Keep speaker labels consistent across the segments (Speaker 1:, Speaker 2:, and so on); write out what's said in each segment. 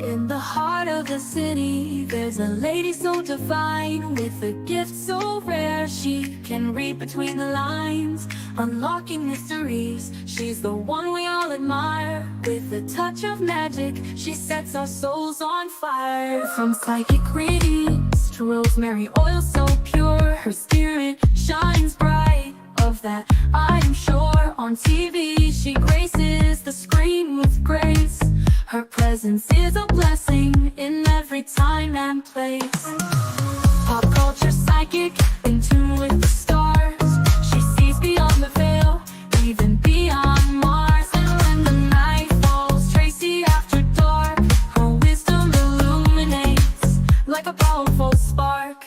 Speaker 1: In the heart of the city, there's a lady so divine, with a gift so rare she can read between the lines, unlocking mysteries. She's the one we all admire. With a touch of magic, she sets our souls on fire. From psychic readings to rosemary oil so pure, her spirit shines bright. Of that I am sure. On TV she graces the screen with grace. Her presence is a blessing in every time and place. Pop culture psychic, in tune with the stars. She sees beyond the veil, even beyond Mars. And when the night falls, Tracy after dark, her wisdom illuminates like a powerful spark.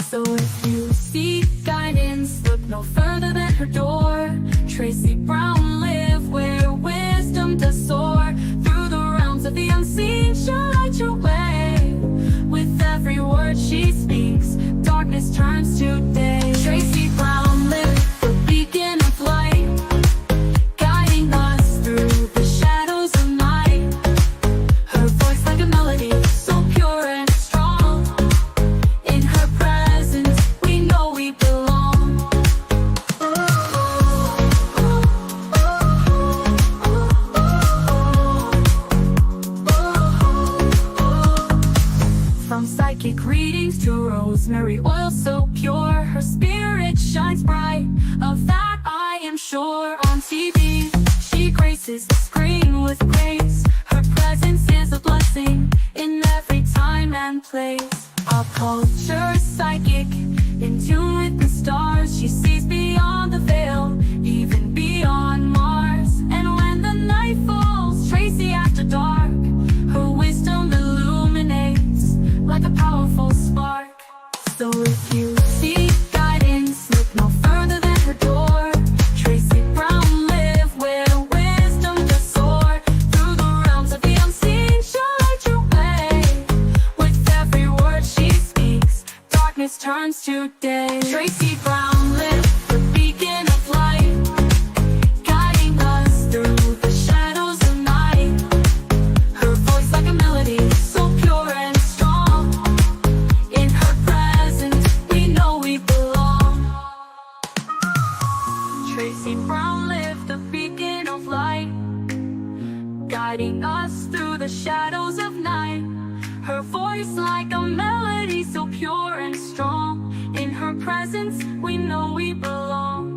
Speaker 1: So if you seek guidance, look no further than her door. Tracy Brown live where wisdom does soar. Through the realms of the unseen, she'll light your way. With every word she speaks, darkness turns to day. Tracy Brown live, the beacon of light, guiding us through the shadows of night. Her voice like a melody, so pure and strong. In her presence, we know we belong. From psychic readings to rosemary oil so pure, her spirit shines bright. Of that I am sure. On TV, she graces the screen with grace. Her presence is a blessing in every time and place. Pop culture psychic, in tune with the stars. She sees beyond the veil, even beyond Mars. And when the night falls, Tracy after dark, her wisdom illuminates like a powerful spark. So if you seek guidance, look no further than her door. Tracy Brown live where wisdom does soar. Through the realms of the unseen, she'll light your way. With every word she speaks, darkness turns to day. Tracy Brown live, the beacon of light, guiding us through the shadows of night. Her voice like a melody, so pure and strong. In her presence, we know we belong. Tracy Brown live, the beacon of light, guiding us through the shadows of night. Her voice like a melody, so pure and strong. In her presence, we know we belong.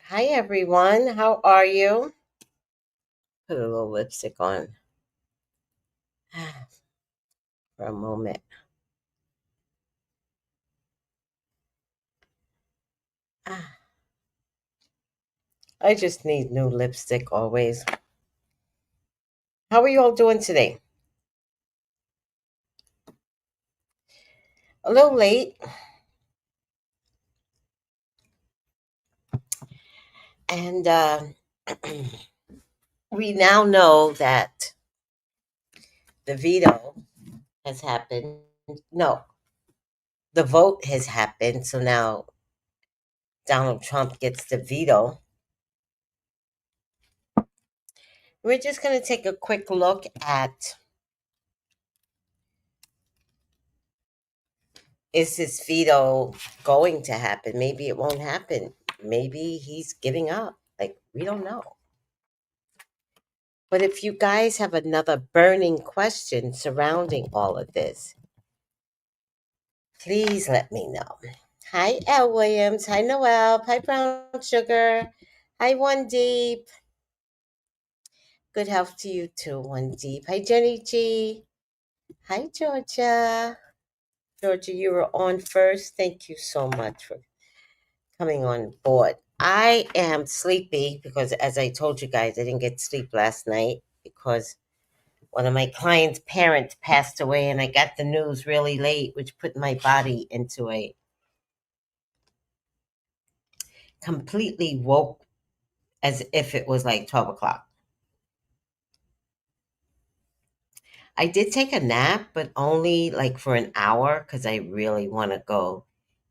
Speaker 2: Hi everyone, how are you? Put a little lipstick on for a moment. I just need new lipstick always. How are you all doing today? A little late. And we now know that the veto has happened. No, the vote has happened. So now Donald Trump gets the veto. We're just going to take a quick look at, is this veto going to happen? Maybe it won't happen. Maybe he's giving up. Like, we don't know. But if you guys have another burning question surrounding all of this, please let me know. Hi, L. Williams. Hi, Noel. Hi, Brown Sugar. Hi, One Deep. Good health to you too, One Deep. Hi, Jenny G. Hi, Georgia. Georgia, you were on first. Thank you so much for coming on board. I am sleepy because, as I told you guys, I didn't get sleep last night because one of my clients' parents passed away, and I got the news really late, which put my body into a completely woke as if it was like 12 o'clock. I did take a nap, but only like for an hour because I really want to go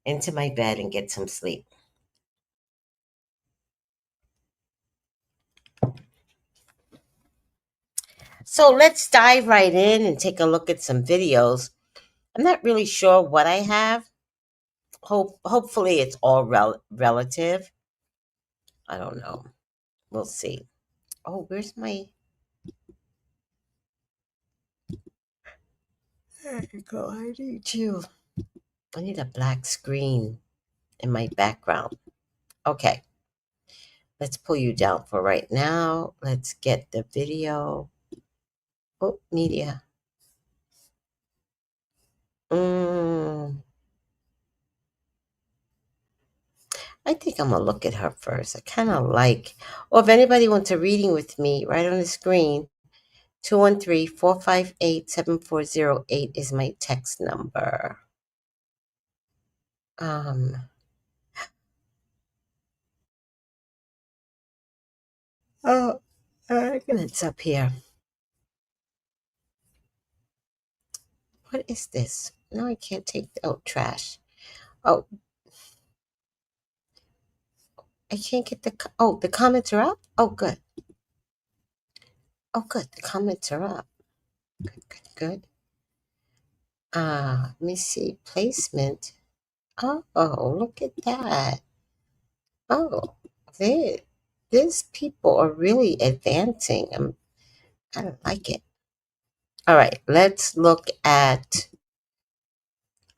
Speaker 2: into my bed and get some sleep. So let's dive right in and take a look at some videos. I'm not really sure what I have. Hopefully it's all relative. I don't know. We'll see. Oh, where's my? There you go. I need you. I need a black screen in my background. Okay, let's pull you down for right now. Let's get the video. Oh, media. Mm, I think I'm gonna look at her first. I kind of like, or if anybody wants a reading with me, right on the screen, 213-458-7408 is my text number. Um, oh, it's up here. What is this? No, I can't take, oh, trash. Oh, I can't get oh, the comments are up? Oh, good. Oh, good. The comments are up. Good, good, good. Let me see. Placement. Oh, look at that. Oh, they, these people are really advancing. I don't like it. All right, let's look at,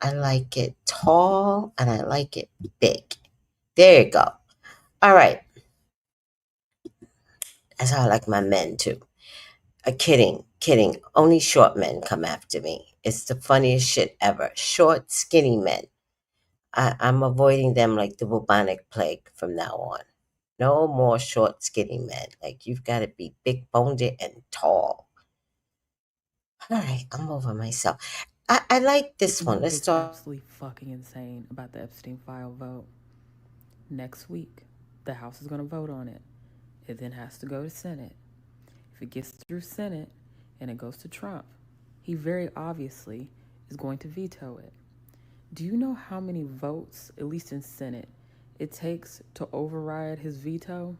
Speaker 2: I like it tall and I like it big. There you go. All right. That's how I like my men too. Kidding, kidding. Only short men come after me. It's the funniest shit ever. Short, skinny men. I'm avoiding them like the bubonic plague from now on. No more short, skinny men. Like, you've got to be big boned and tall. All right, I'm over myself. I like this one. Let's start.
Speaker 3: Absolutely fucking insane about the Epstein file vote. Next week, the House is going to vote on it. It then has to go to Senate. If it gets through Senate and it goes to Trump, he very obviously is going to veto it. Do you know how many votes, at least in Senate, it takes to override his veto?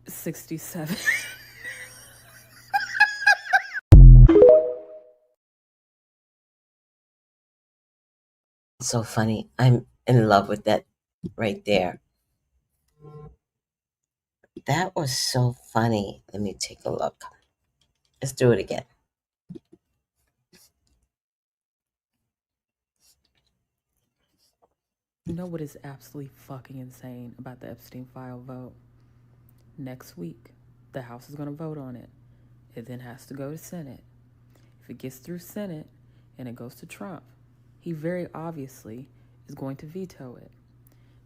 Speaker 3: 67.
Speaker 2: So funny. I'm in love with that right there. That was so funny. Let me take a look. Let's do it again.
Speaker 3: You know what is absolutely fucking insane about the Epstein file vote? Next week, the House is going to vote on it. It then has to go to Senate. If it gets through Senate and it goes to Trump, he very obviously is going to veto it.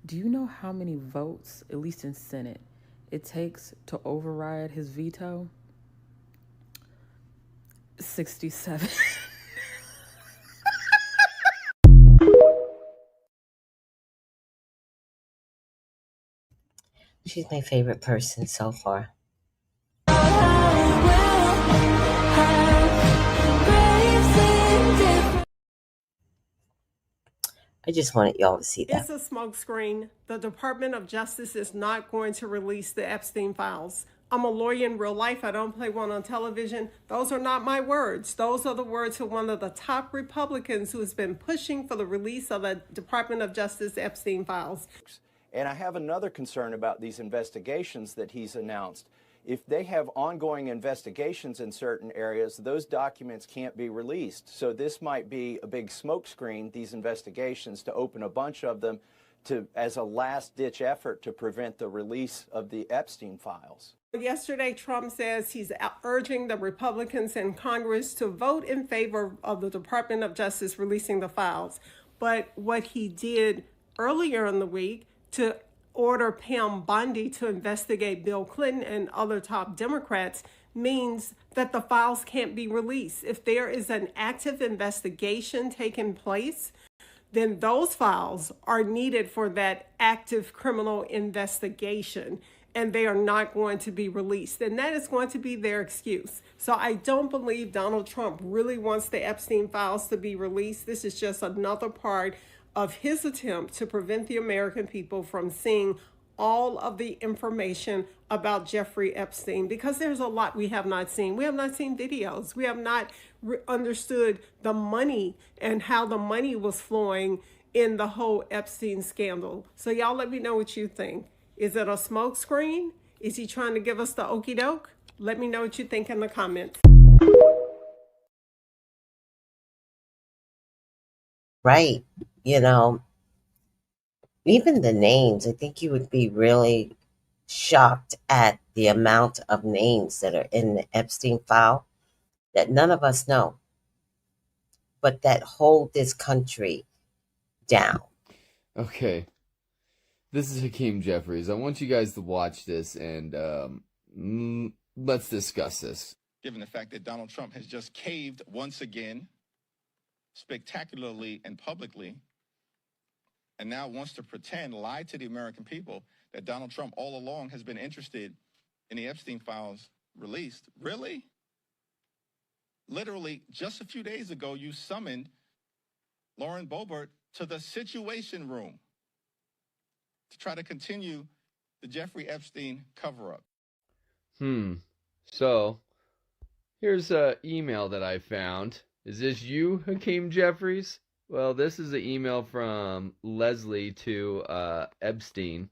Speaker 3: Do you know how many votes, at least in Senate, it takes to override his veto? 67.
Speaker 2: She's my favorite person so far. I just wanted y'all to see that.
Speaker 4: It's a smokescreen. The Department of Justice is not going to release the Epstein files. I'm a lawyer in real life. I don't play one on television. Those are not my words. Those are the words of one of the top Republicans who has been pushing for the release of the Department of Justice Epstein files.
Speaker 5: And I have another concern about these investigations that he's announced. If they have ongoing investigations in certain areas, those documents can't be released. So this might be a big smokescreen, these investigations, to open a bunch of them as a last-ditch effort to prevent the release of the Epstein files.
Speaker 4: Yesterday, Trump says he's urging the Republicans in Congress to vote in favor of the Department of Justice releasing the files. But what he did earlier in the week to order Pam Bondi to investigate Bill Clinton and other top Democrats means that the files can't be released. If there is an active investigation taking place, then those files are needed for that active criminal investigation, and they are not going to be released. And that is going to be their excuse. So I don't believe Donald Trump really wants the Epstein files to be released. This is just another part of his attempt to prevent the American people from seeing all of the information about Jeffrey Epstein, because there's a lot we have not seen. We have not seen videos. We have not understood the money and how the money was flowing in the whole Epstein scandal. So y'all let me know what you think. Is it a smokescreen? Is he trying to give us the okie doke? Let me know what you think in the comments.
Speaker 2: Right. You know, even the names, I think you would be really shocked at the amount of names that are in the Epstein file that none of us know, but that hold this country down.
Speaker 6: Okay. This is Hakeem Jeffries. I want you guys to watch this and let's discuss this.
Speaker 7: Given the fact that Donald Trump has just caved once again, spectacularly and publicly, and now wants to lie to the American people that Donald Trump all along has been interested in the Epstein files released. Really? Literally, just a few days ago, you summoned Lauren Boebert to the Situation Room to try to continue the Jeffrey Epstein cover-up.
Speaker 6: So, here's an email that I found. Is this you, Hakeem Jeffries? Well, this is an email from Leslie to Epstein.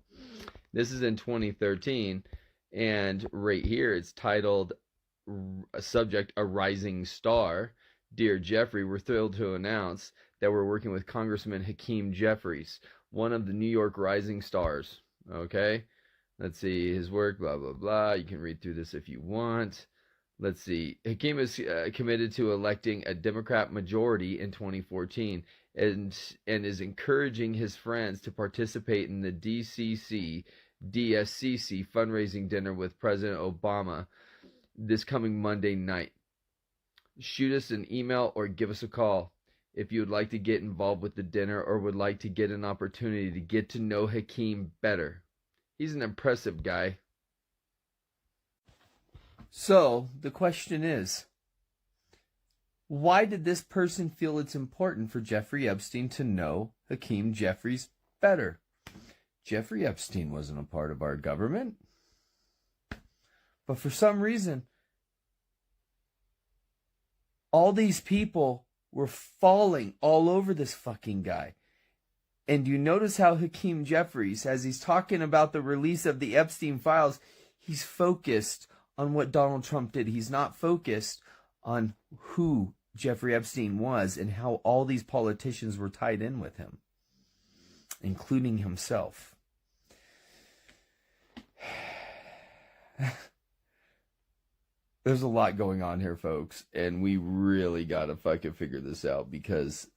Speaker 6: This is in 2013, and right here it's titled, a subject, A Rising Star. Dear Jeffrey, we're thrilled to announce that we're working with Congressman Hakeem Jeffries, one of the New York Rising Stars. Okay? Let's see his work, blah, blah, blah. You can read through this if you want. Let's see. Hakeem is committed to electing a Democrat majority in 2014 and is encouraging his friends to participate in the DSCC fundraising dinner with President Obama this coming Monday night. Shoot us an email or give us a call if you would like to get involved with the dinner or would like to get an opportunity to get to know Hakeem better. He's an impressive guy. So, the question is, why did this person feel it's important for Jeffrey Epstein to know Hakeem Jeffries better? Jeffrey Epstein wasn't a part of our government. But for some reason, all these people were falling all over this fucking guy. And you notice how Hakeem Jeffries, as he's talking about the release of the Epstein files, he's focused on what Donald Trump did. He's not focused on who Jeffrey Epstein was and how all these politicians were tied in with him, including himself. There's a lot going on here, folks, and we really gotta fucking figure this out, because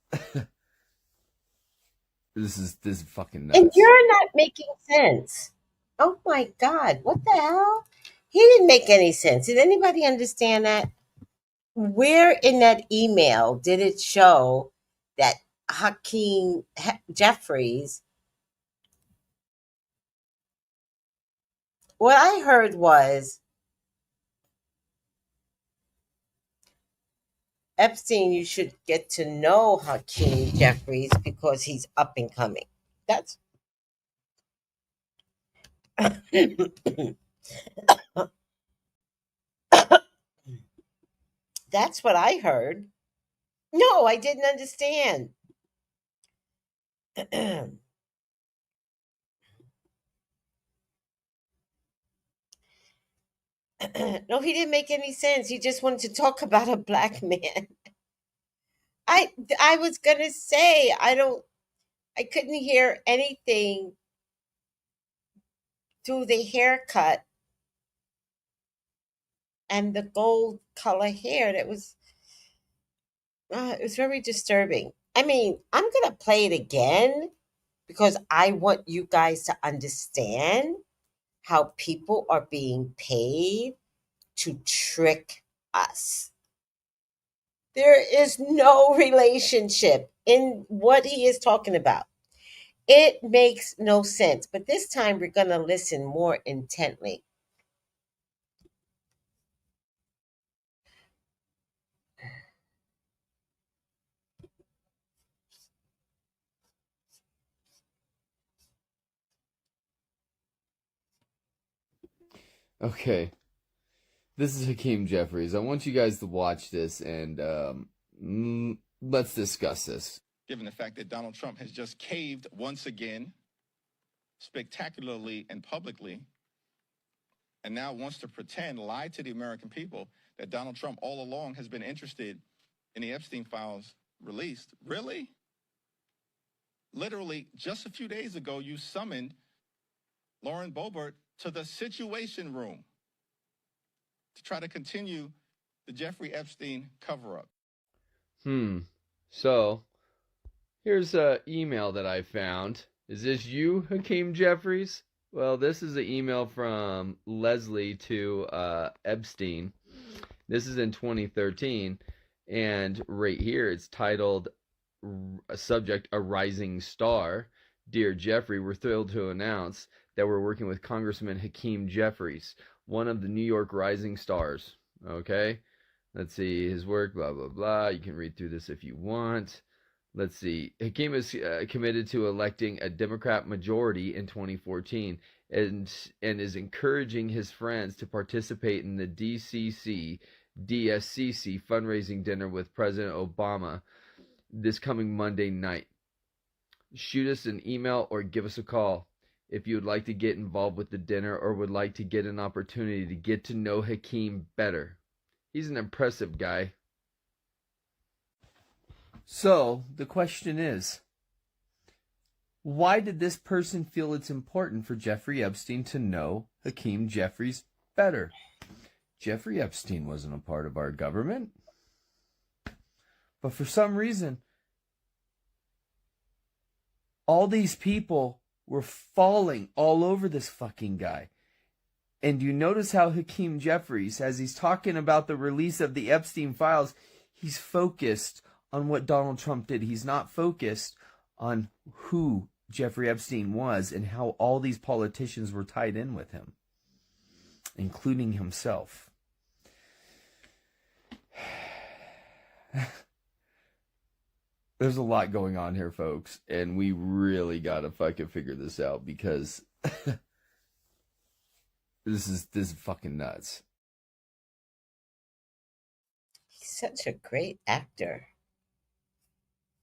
Speaker 6: This is fucking
Speaker 2: And
Speaker 6: nuts.
Speaker 2: you're not making sense. Oh my God, what the hell? He didn't make any sense. Did anybody understand that? Where in that email did it show that Hakeem Jeffries? What I heard was Epstein, you should get to know Hakeem Jeffries because he's up and coming. That's that's what I heard. No, I didn't understand. No, he didn't make any sense. He just wanted to talk about a black man. I was gonna say I couldn't hear anything through the haircut and the gold color hair. It was very disturbing. I mean, I'm gonna play it again because I want you guys to understand how people are being paid to trick us. There is no relationship in what he is talking about. It makes no sense. But this time we're going to listen more intently.
Speaker 6: Okay. This is Hakeem Jeffries. I want you guys to watch this and let's discuss this.
Speaker 7: Given the fact that Donald Trump has just caved once again, spectacularly and publicly, and now wants to pretend, lie to the American people that Donald Trump all along has been interested in the Epstein files released. Really? Literally, just a few days ago, you summoned Lauren Boebert to the Situation Room to try to continue the Jeffrey Epstein cover-up.
Speaker 6: So, here's an email that I found. Is this you, Hakeem Jeffries? Well, this is an email from Leslie to Epstein. This is in 2013. And right here, it's titled, a subject, A Rising Star. Dear Jeffrey, we're thrilled to announce that we're working with Congressman Hakeem Jeffries, one of the New York rising stars. Okay? Let's see his work, blah, blah, blah. You can read through this if you want. Let's see. Hakeem is committed to electing a Democrat majority in 2014 and is encouraging his friends to participate in the DSCC fundraising dinner with President Obama this coming Monday night. Shoot us an email or give us a call if you would like to get involved with the dinner or would like to get an opportunity to get to know Hakeem better. He's an impressive guy. So, the question is, why did this person feel it's important for Jeffrey Epstein to know Hakeem Jeffries better? Jeffrey Epstein wasn't a part of our government. But for some reason, all these people were falling all over this fucking guy. And you notice how Hakeem Jeffries, as he's talking about the release of the Epstein files, he's focused on what Donald Trump did. He's not focused on who Jeffrey Epstein was and how all these politicians were tied in with him, including himself. There's a lot going on here, folks, and we really gotta fucking figure this out because this is fucking nuts.
Speaker 2: He's such a great actor.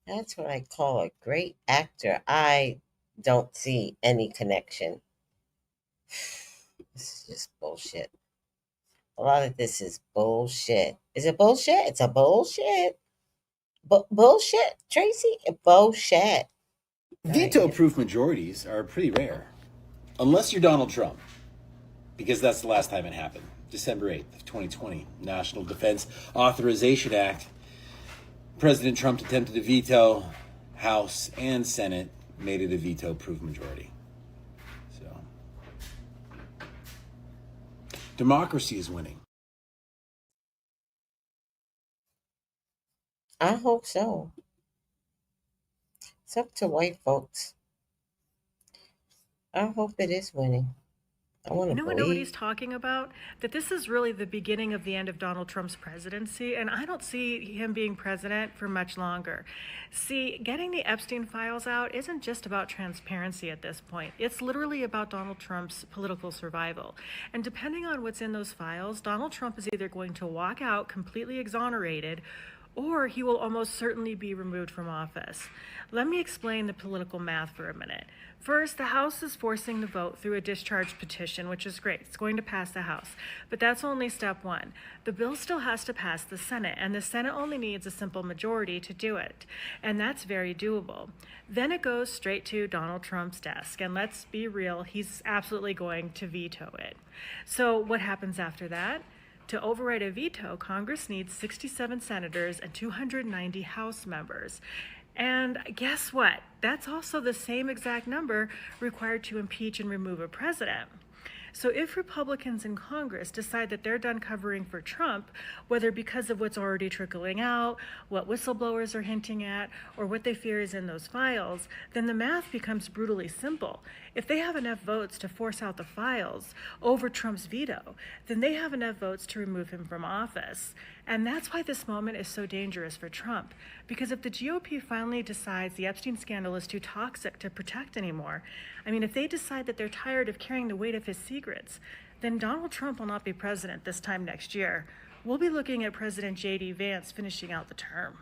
Speaker 2: That's what I call a great actor. I don't see any connection. This is just bullshit. A lot of this is bullshit. Is it bullshit? It's a bullshit. Bullshit, Tracy? Bullshit.
Speaker 8: Veto-proof majorities are pretty rare. Unless you're Donald Trump. Because that's the last time it happened. December 8th of 2020. National Defense Authorization Act. President Trump attempted to veto House and Senate made it a veto-proof majority. So, democracy is winning.
Speaker 2: I hope so. It's up to white folks. I hope it is winning. I want to
Speaker 9: What nobody's
Speaker 2: believe.
Speaker 9: talking about? That this is really the beginning of the end of Donald Trump's presidency, and I don't see him being president for much longer. See, getting the Epstein files out isn't just about transparency at this point. It's literally about Donald Trump's political survival. And depending on what's in those files, Donald Trump is either going to walk out completely exonerated, or he will almost certainly be removed from office. Let me explain the political math for a minute. First, the House is forcing the vote through a discharge petition, which is great. It's going to pass the House. But that's only step one. The bill still has to pass the Senate, and the Senate only needs a simple majority to do it. And that's very doable. Then it goes straight to Donald Trump's desk. And let's be real, he's absolutely going to veto it. So what happens after that? To override a veto, Congress needs 67 senators and 290 House members. And guess what? That's also the same exact number required to impeach and remove a president. So if Republicans in Congress decide that they're done covering for Trump, whether because of what's already trickling out, what whistleblowers are hinting at, or what they fear is in those files, then the math becomes brutally simple. If they have enough votes to force out the files over Trump's veto, then they have enough votes to remove him from office. And that's why this moment is so dangerous for Trump. Because if the GOP finally decides the Epstein scandal is too toxic to protect anymore, if they decide that they're tired of carrying the weight of his secrets, then Donald Trump will not be president this time next year. We'll be looking at President J.D. Vance finishing out the term.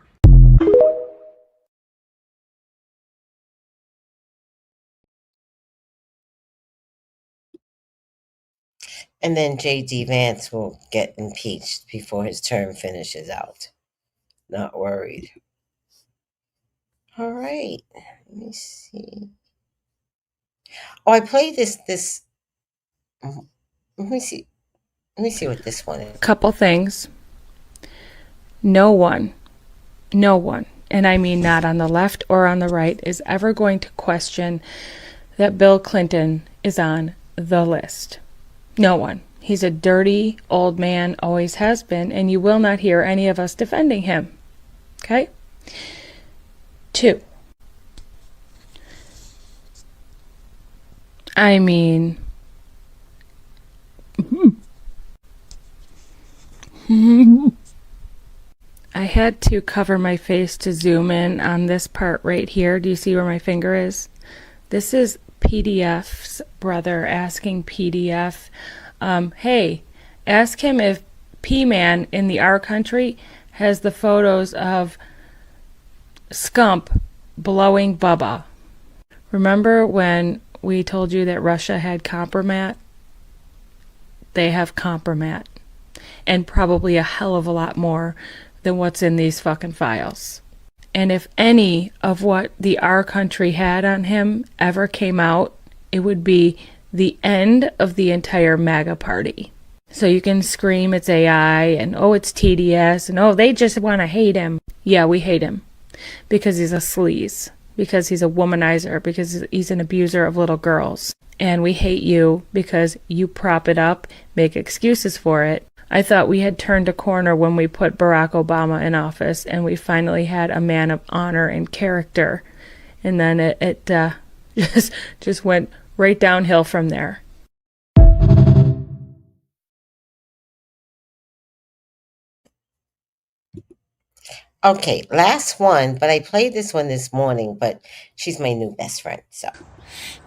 Speaker 2: And then J.D. Vance will get impeached before his term finishes out. Not worried. All right. Let me see. Oh, I played this. Let me see what this one is.
Speaker 10: Couple things. No one, and I mean not on the left or on the right, is ever going to question that Bill Clinton is on the list. No one. He's a dirty old man, always has been, and you will not hear any of us defending him. Okay? 2. I had to cover my face to zoom in on this part right here. Do you see where my finger is? This is PDF's brother asking PDF, hey, ask him if P-Man in the Our Country has the photos of Scump blowing Bubba. Remember when we told you that Russia had Compromat? They have Compromat. And probably a hell of a lot more than what's in these fucking files. And if any of what the Our Country had on him ever came out, it would be the end of the entire MAGA party. So you can scream it's AI and oh it's TDS and oh they just want to hate him. Yeah, we hate him because he's a sleaze, because he's a womanizer, because he's an abuser of little girls. And we hate you because you prop it up, make excuses for it. I thought we had turned a corner when we put Barack Obama in office and we finally had a man of honor and character. And then it just went right downhill from there.
Speaker 2: Okay, last one, but I played this one this morning, but she's my new best friend, so.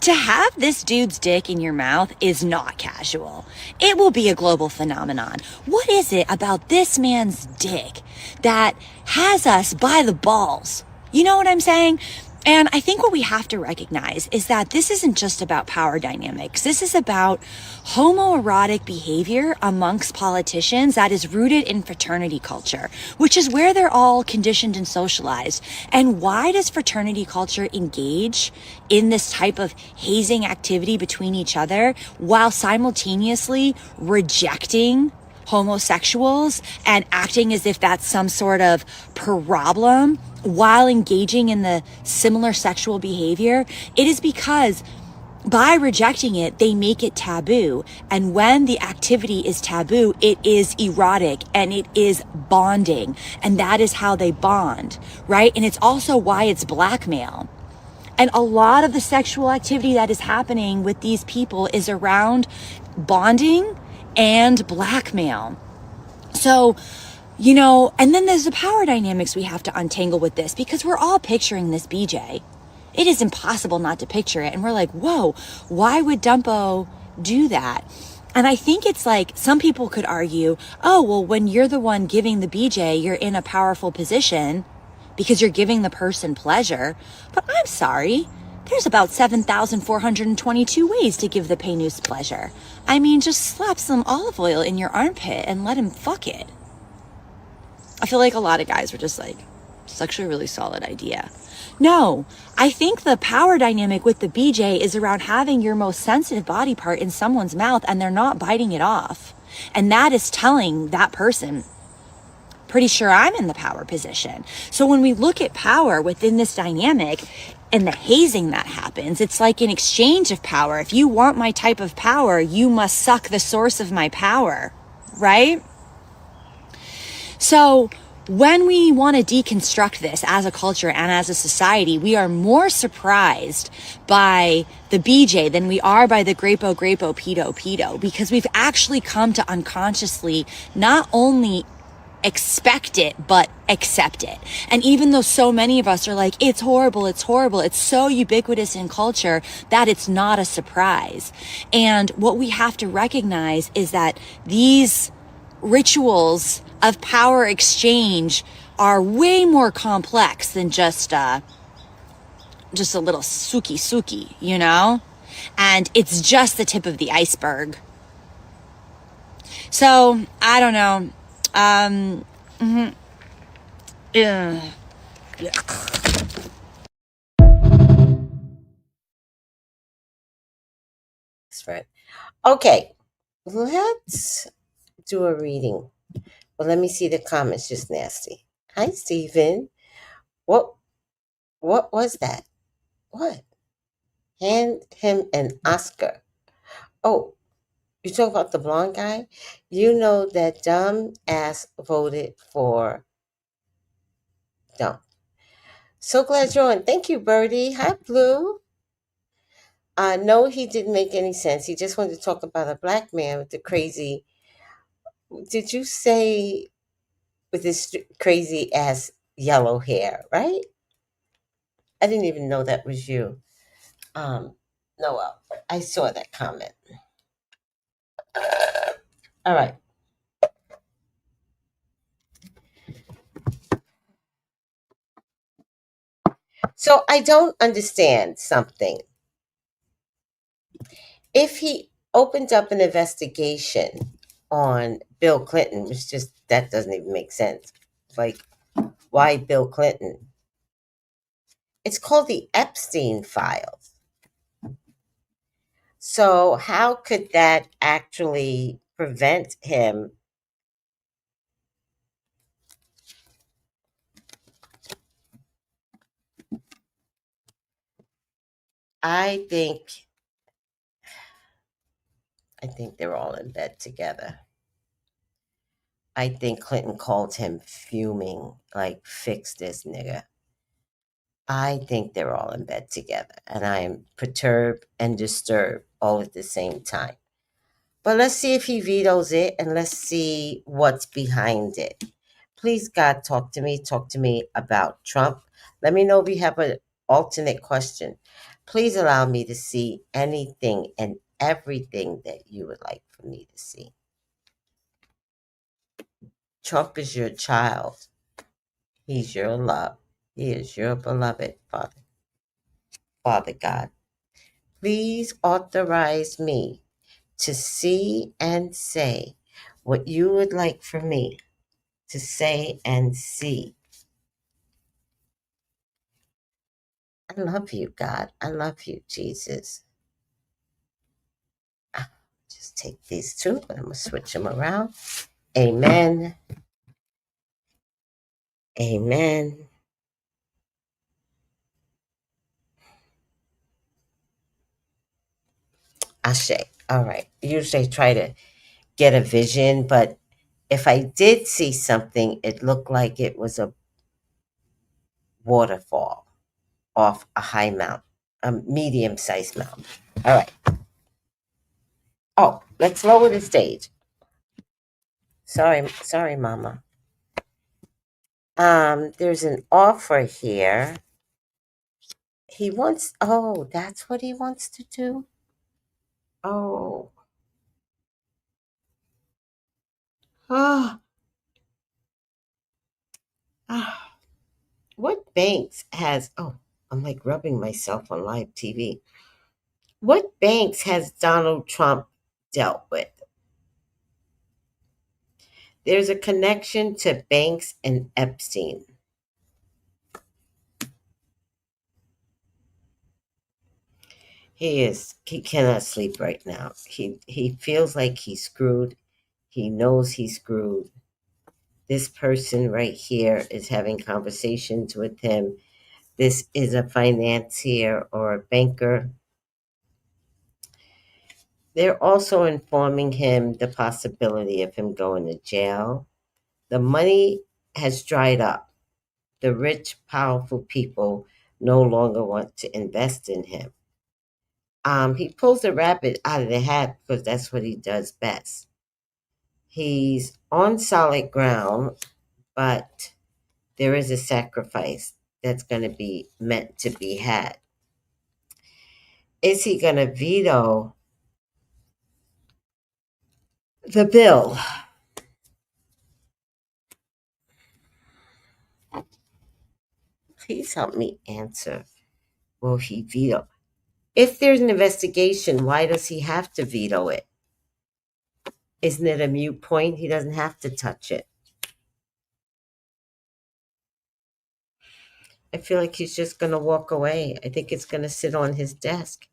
Speaker 11: To have this dude's dick in your mouth is not casual. It will be a global phenomenon. What is it about this man's dick that has us by the balls? You know what I'm saying? And I think what we have to recognize is that this isn't just about power dynamics. This is about homoerotic behavior amongst politicians that is rooted in fraternity culture, which is where they're all conditioned and socialized. And why does fraternity culture engage in this type of hazing activity between each other while simultaneously rejecting homosexuals and acting as if that's some sort of problem while engaging in the similar sexual behavior, it is because by rejecting it, they make it taboo. And when the activity is taboo, it is erotic and it is bonding. And that is how they bond, right? And it's also why it's blackmail. And a lot of the sexual activity that is happening with these people is around bonding and blackmail. So, you know, and then there's the power dynamics we have to untangle with this, because we're all picturing this BJ. It is impossible not to picture it. And we're like, whoa, why would Dumpo do that? And I think it's like, some people could argue, oh, well, when you're the one giving the BJ, you're in a powerful position because you're giving the person pleasure. But I'm sorry, there's about 7,422 ways to give the penis pleasure. I mean, just slap some olive oil in your armpit and let him fuck it. I feel like a lot of guys were just like, it's actually a really solid idea. No, I think the power dynamic with the BJ is around having your most sensitive body part in someone's mouth and they're not biting it off. And that is telling that person, pretty sure I'm in the power position. So when we look at power within this dynamic and the hazing that happens, it's like an exchange of power. If you want my type of power, you must suck the source of my power, right? So when we want to deconstruct this as a culture and as a society, we are more surprised by the BJ than we are by the grapo, pedo, because we've actually come to unconsciously not only expect it, but accept it. And even though so many of us are like, it's horrible, it's so ubiquitous in culture that it's not a surprise. And what we have to recognize is that these rituals of power exchange are way more complex than just a little suki, you know? And it's just the tip of the iceberg. So, I don't know. Yeah.
Speaker 2: That's right. Okay, let's do a reading. Well, let me see the comments. Just nasty. Hi, Stephen. What was that? What? Hand him an Oscar. Oh, you talk about the blonde guy? You know that dumb ass voted for dumb. So glad you're on. Thank you, Birdie. Hi, Blue. No, he didn't make any sense. He just wanted to talk about a black man with the crazy. Did you say with this crazy ass yellow hair, right? I didn't even know that was you. Noel, I saw that comment. All right. So I don't understand something. If he opened up an investigation on Bill Clinton, which just, that doesn't even make sense. Like, why Bill Clinton? It's called the Epstein files. So how could that actually prevent him? I think they're all in bed together. I think Clinton called him fuming, like, fix this nigga. I think they're all in bed together, and I am perturbed and disturbed all at the same time. But let's see if he vetoes it, and let's see what's behind it. Please, God, talk to me about Trump. Let me know if you have an alternate question. Please allow me to see anything and everything that you would like for me to see. Trump is your child. He's your love. He is your beloved Father. Father God, please authorize me to see and say what you would like for me to say and see. I love you, God. I love you, Jesus. Just take these two, but I'm going to switch them around. Amen. Amen. Ashe. All right. Usually I try to get a vision, but if I did see something, it looked like it was a waterfall off a high mount, a medium-sized mount. All right. Oh, let's lower the stage. Sorry, Mama. There's an offer here. He wants. Oh, that's what he wants to do. Oh. Oh. Ah. What banks has? Oh, I'm like rubbing myself on live TV. What banks has Donald Trump dealt with? There's a connection to banks and Epstein. He cannot sleep right now. He feels like he's screwed. He knows he's screwed. This person right here is having conversations with him. This is a financier or a banker. They're also informing him the possibility of him going to jail. The money has dried up. The rich, powerful people no longer want to invest in him. He pulls the rabbit out of the hat because that's what he does best. He's on solid ground, but there is a sacrifice that's going to be meant to be had. Is he going to veto the bill? Please help me answer. Will he veto? If there's an investigation, why does he have to veto it? Isn't it a moot point? He doesn't have to touch it. I feel like he's just going to walk away. I think it's going to sit on his desk.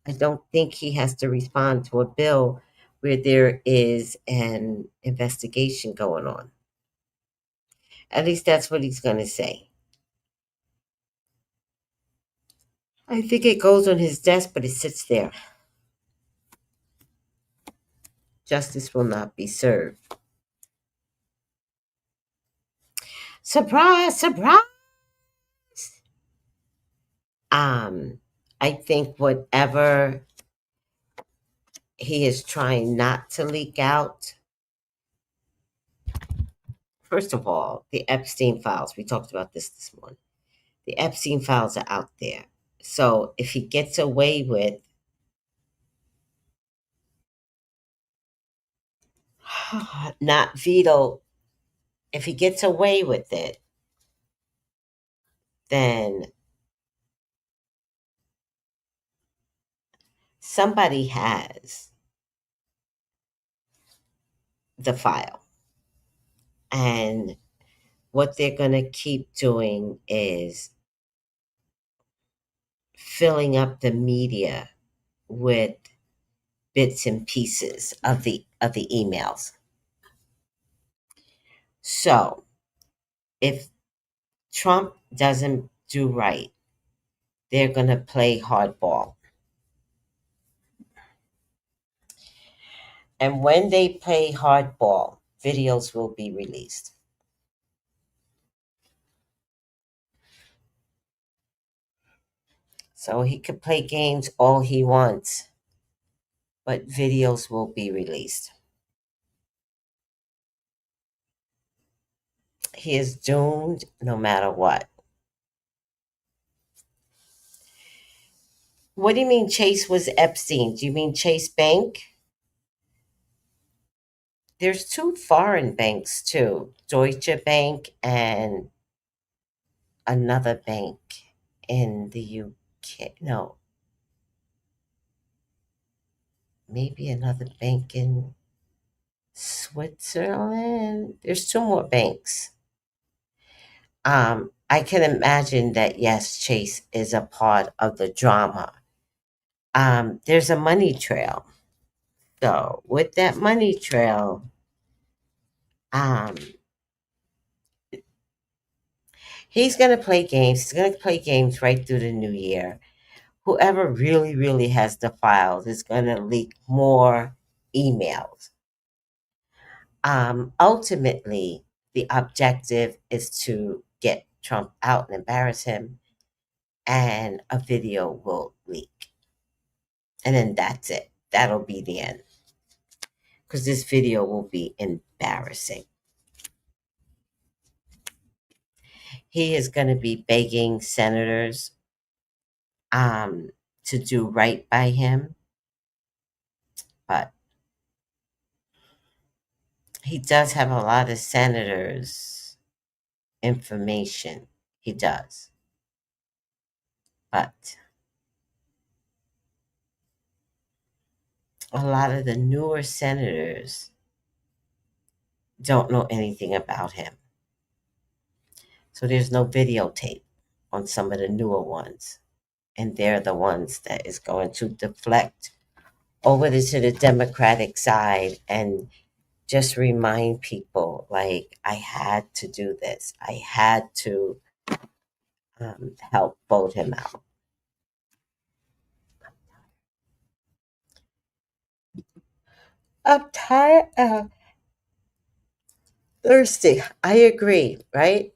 Speaker 2: I don't think he has to respond to a bill where there is an investigation going on. At least that's what he's going to say. I think it goes on his desk, but it sits there. Justice will not be served. Surprise, surprise! I think whatever he is trying not to leak out, first of all, the Epstein files, we talked about this morning. The Epstein files are out there. So if he gets away with not veto, if he gets away with it, then somebody has the file. And what they're going to keep doing is filling up the media with bits and pieces of the emails. So if Trump doesn't do right, they're going to play hardball. And when they play hardball, videos will be released. So he could play games all he wants, but videos will be released. He is doomed no matter what. What do you mean Chase was Epstein? Do you mean Chase Bank? There's two foreign banks too, Deutsche Bank and another bank in the UK. No, maybe another bank in Switzerland. There's two more banks. I can imagine that, yes, Chase is a part of the drama. There's a money trail. So with that money trail, Um, he's going to play games. He's going to play games right through the new year. Whoever really, really has the files is going to leak more emails. Ultimately, the objective is to get Trump out and embarrass him, and a video will leak. And then that's it. That'll be the end. Because this video will be embarrassing. He is going to be begging senators to do right by him. But he does have a lot of senators' information. He does. But a lot of the newer senators don't know anything about him. So there's no videotape on some of the newer ones. And they're the ones that is going to deflect over to the Democratic side and just remind people, like, I had to do this. I had to help vote him out. I'm tired. Thirsty. I agree, right?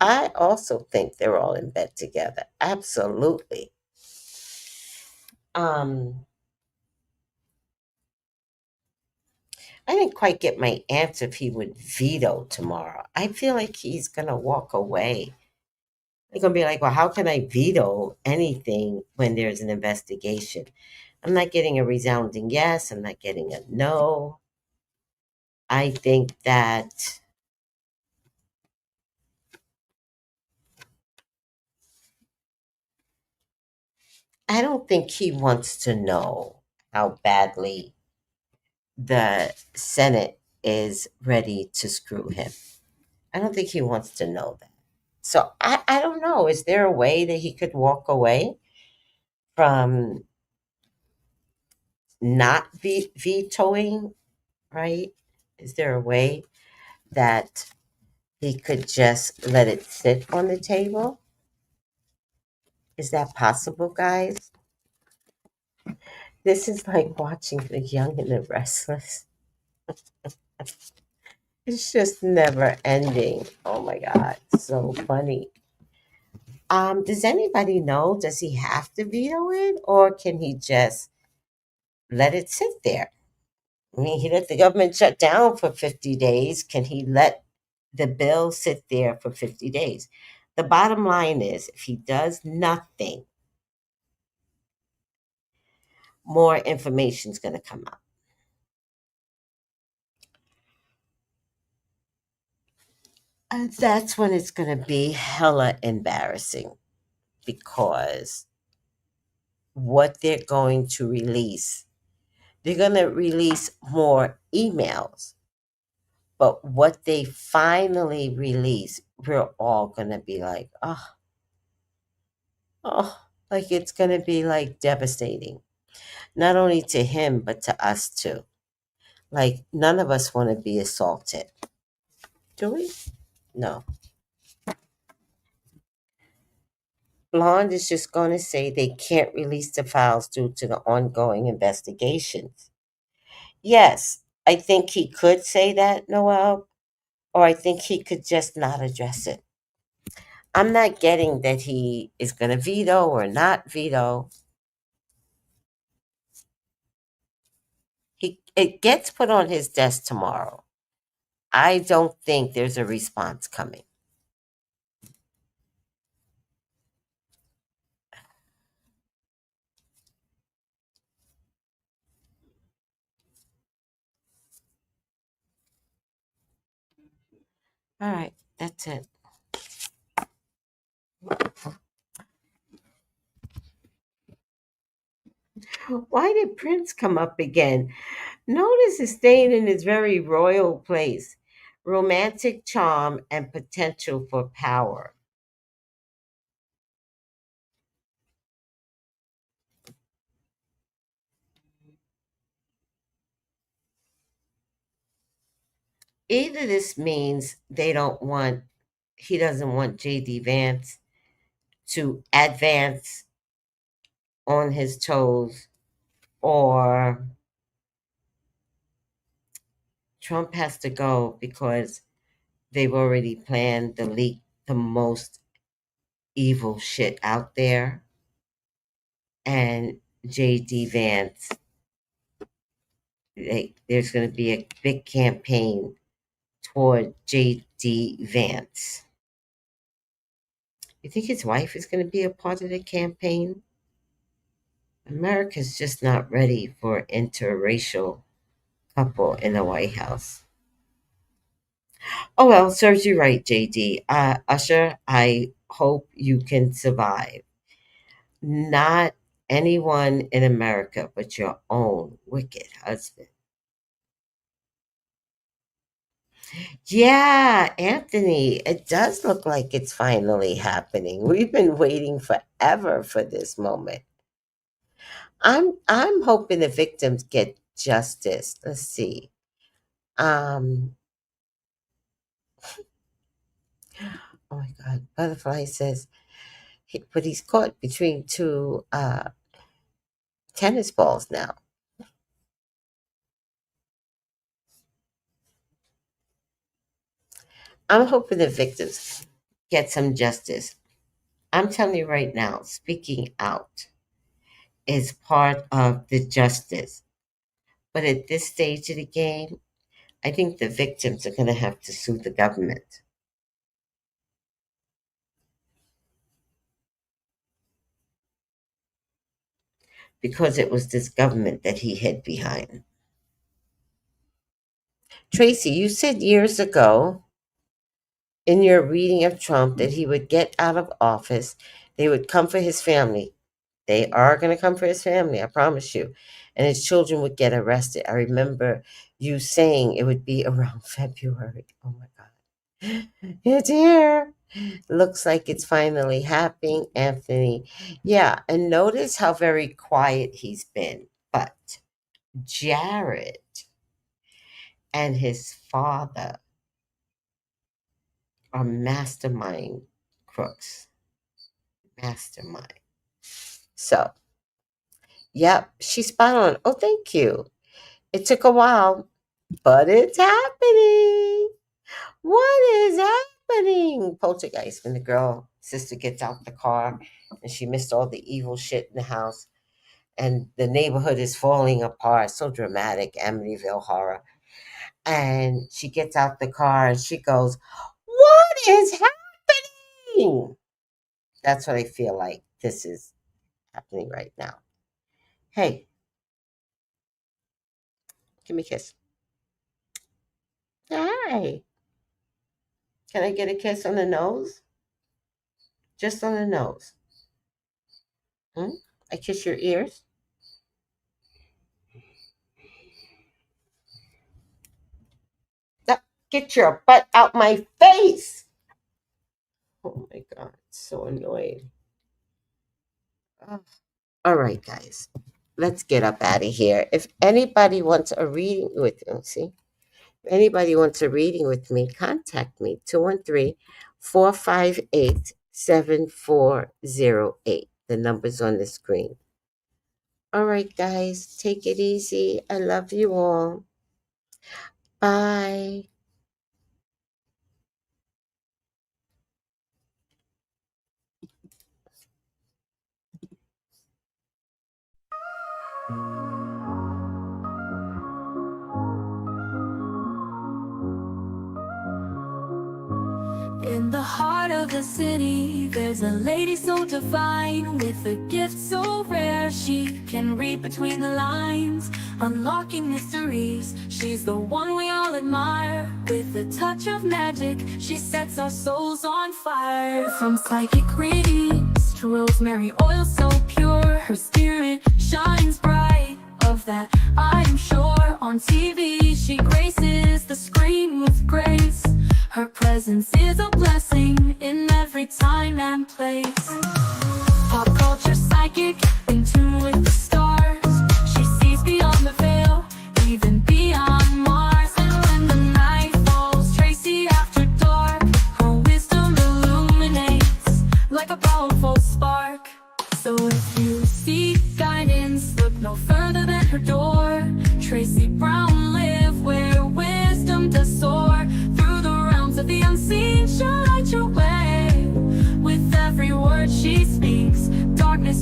Speaker 2: I also think they're all in bed together. Absolutely. I didn't quite get my answer if he would veto tomorrow. I feel like he's gonna walk away. They're gonna be like, well, how can I veto anything when there's an investigation? I'm not getting a resounding yes. I'm not getting a no. I think that I don't think he wants to know how badly the Senate is ready to screw him. I don't think he wants to know that. So I don't know. Is there a way that he could walk away from not vetoing, right? Is there a way that he could just let it sit on the table? Is that possible, guys? This is like watching The Young and the Restless. It's just never ending. Oh my God, so funny. Does anybody know? Does he have to veto it, or can he just let it sit there? I mean, he let the government shut down for 50 days. Can he let the bill sit there for 50 days? The bottom line is, if he does nothing, more information is going to come out. And that's when it's going to be hella embarrassing, because what they're going to release, they're going to release more emails. But what they finally release, we're all going to be like, oh, like it's going to be like devastating. Not only to him, but to us too. Like, none of us want to be assaulted. Do we? No. Blonde is just going to say they can't release the files due to the ongoing investigations. Yes, I think he could say that, Noel, or I think he could just not address it. I'm not getting that he is going to veto or not veto. It gets put on his desk tomorrow. I don't think there's a response coming. All right, that's it. Why did Prince come up again? Notice he's staying in his very royal place. Romantic charm and potential for power. Either this means he doesn't want JD Vance to advance on his toes, or Trump has to go because they've already planned to leak the most evil shit out there. And JD Vance, there's going to be a big campaign toward JD Vance. You think his wife is going to be a part of the campaign? America's just not ready for an interracial couple in the White House. Oh well, serves you right, JD. Usher, I hope you can survive. Not anyone in America but your own wicked husband. Yeah, Anthony, it does look like it's finally happening. We've been waiting forever for this moment. I'm hoping the victims get justice. Let's see. Oh my God, Butterfly says, but he's caught between two tennis balls now. I'm hoping the victims get some justice. I'm telling you right now, speaking out is part of the justice. But at this stage of the game, I think the victims are going to have to sue the government. Because it was this government that he hid behind. Tracy, you said years ago in your reading of Trump that he would get out of office, they would come for his family. They are going to come for his family, I promise you. And his children would get arrested. I remember you saying it would be around February. Oh my God. It's here. Looks like it's finally happening, Anthony. Yeah, and notice how very quiet he's been. But Jared and his father are mastermind crooks. Mastermind. So, yep, she's spot on. Oh, thank you. It took a while, but it's happening. What is happening? Poltergeist, when the sister gets out the car and she missed all the evil shit in the house and the neighborhood is falling apart. So dramatic, Amityville horror. And she gets out the car and she goes, "What is happening?" That's what I feel like this is happening right now. Hey, give me a kiss. Hi. Can I get a kiss on the nose? Just on the nose. I kiss your ears. Get your butt out my face. Oh my God, so annoyed. Oh. All right, guys, let's get up out of here. If anybody wants a reading with me, contact me, 213-458-7408. The number's on the screen. All right, guys, take it easy. I love you all. Bye.
Speaker 1: In the heart of the city, there's a lady so divine, with a gift so rare she can read between the lines, unlocking mysteries. She's the one we all admire. With a touch of magic, she sets our souls on fire. From psychic readings to rosemary oil so pure, her spirit shines bright. Of that I'm sure. On TV she graces the screen with grace. Her presence is a blessing in every time and place. Pop culture psychic, in tune with the stars. She sees beyond the veil, even beyond Mars. And when the night falls,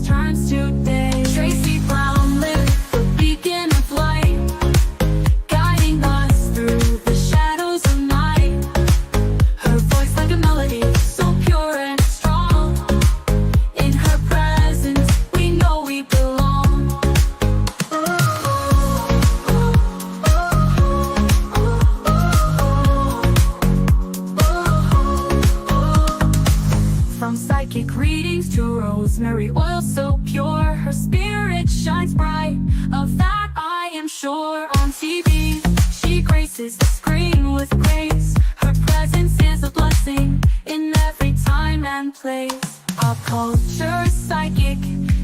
Speaker 1: darkness turns to day. Tracy Brown lit the beacon of light, guiding us through the shadows of night. Her voice like a melody, so pure and strong. In her presence, we know we belong. From psychic readings to rosemary oil so pure, her spirit shines bright, of that I am sure. On TV, she graces the screen with grace. Her presence is a blessing in every time and place. Pop culture psychic,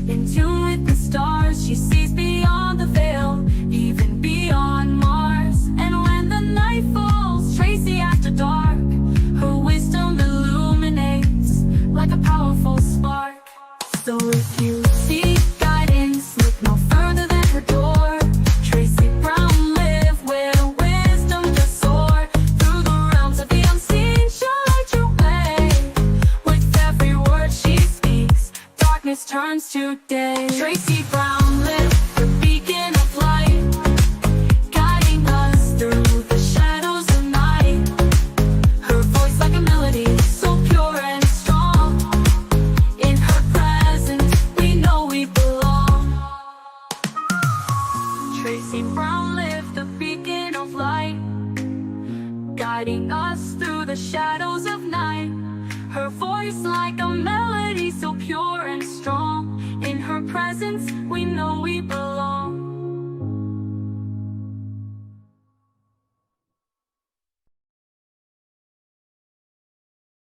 Speaker 1: in tune with the stars. She sees beyond the veil, even beyond Mars. And when the night falls, Tracy after dark, her wisdom illuminates like a powerful spark. So if you seek guidance, look no further than her door. Tracy Brown live where wisdom does soar. Through the realms of the unseen, she'll light your way. With every word she speaks, darkness turns to day. Tracy Brown lit the beacon of light, guiding us through the shadows of night. Her voice like a melody, so pure and strong. In her presence, we know we belong. Tracy Brown lit the beacon of light, guiding us through the shadows of night. Her voice like a melody, so pure and strong. In her presence, we know we belong.